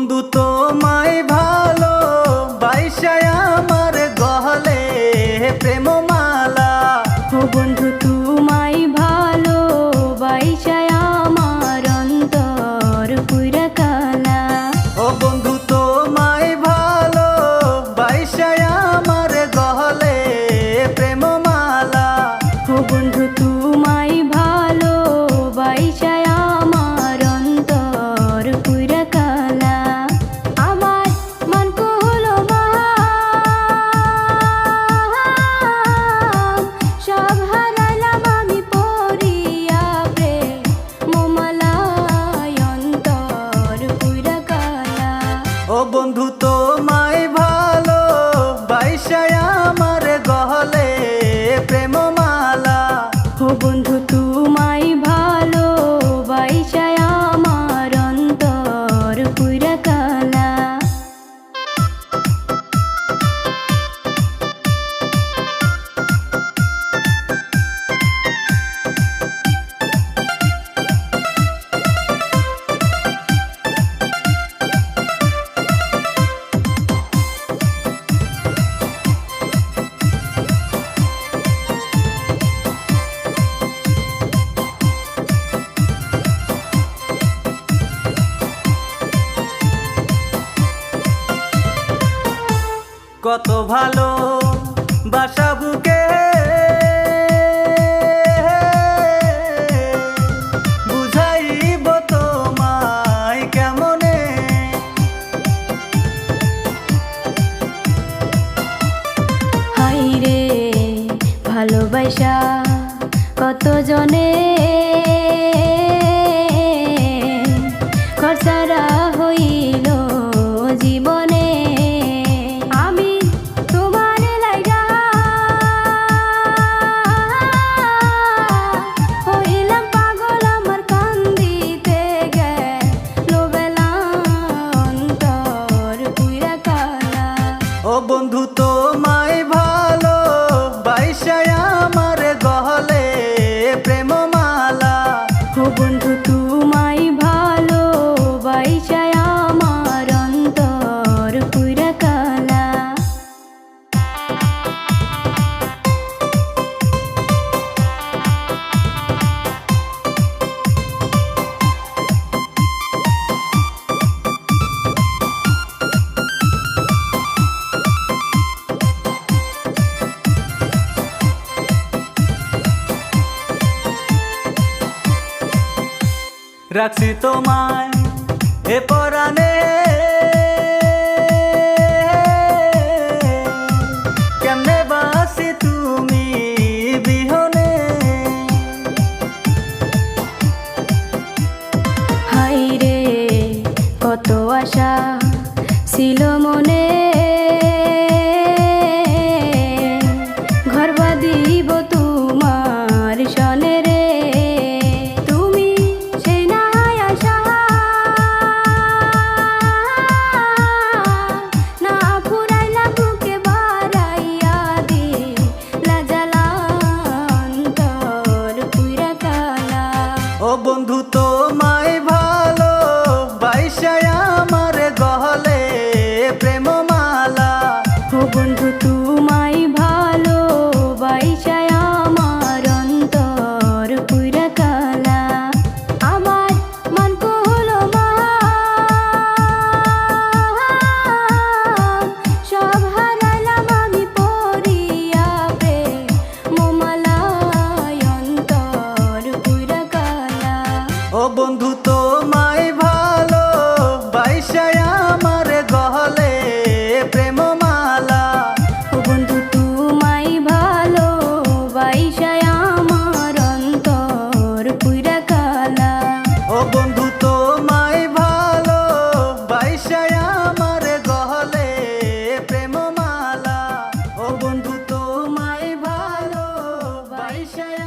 বন্ধু তোমায় ভালো বাইসায় আমার গহলে প্রেমমালা। ও বন্ধু তোমায় ভালো বাইসায় আমার অন্তর পুরা কালা। ও বন্ধু তোমায় ভালো বাইসায় আমার গহলে প্রেমমালা। ও বন্ধু তোমায় ভালো বাইসায় আমার অন্তর পুরা কালা। আমার মন কহলো সব হারালাম আমি পড়িয়া প্রেমমালায় অন্তর পুরা কালা। ও বন্ধু তোমায় ভালো বাইসায় আমার গহলে প্রেমমালা। ও বন্ধু তোমায় ভালো বাইসায় আমার অন্তর পুরা কালা। কত ভালো বাসা বুকে বুঝাইব তোমায় কেমনে। হাই রে ভালোবাসা কত জনে খরচারা হইল জীবনে। আমি তোমার লাইগা হইলাম পাগল, আমার কান্দিতে গেল বেলা অন্তর পুরা কালা। ও বন্ধু তোমায় ভালো বাইসায় আমার গহলে প্রেমমালা। ও বন্ধু তোমায় ভালো বাইসায় আমার অন্তর পুরা কালা। রাখছি তোমায় এ পরাণে কেমনে বাসি তুমি বিহনে। হাই রে কত আশা ছিল মনে, ঘর বাঁধিব তোমার সনে রে। তুমি সেই না আশা না ফুরাইলা বুকে বাড়াইয়া দিলা জ্বালা অন্তর পুরা কালা। ও বন্ধু তোমায় ভালো বাইসায় আমার গহলে প্রেমমালা। ও বন্ধু তোমায় ভালো বাইসায় আমার অন্তর পুরা কালা। আমার মন কহলো সব হারালাম আমি পড়িয়া প্রেমমালায় অন্তর পুরা কালা। ও বন্ধু তোমায় ভালো বাইসায় আমার গহলে প্রেমমালা। ও বন্ধু তোমায় ভালো বাইসায় আমার অন্তর পুরা কালা। ও বন্ধু তোমায় ভালো বাইসায় আমার গহলে প্রেমমালা। ও বন্ধু তোমায় ভালো বাইসায়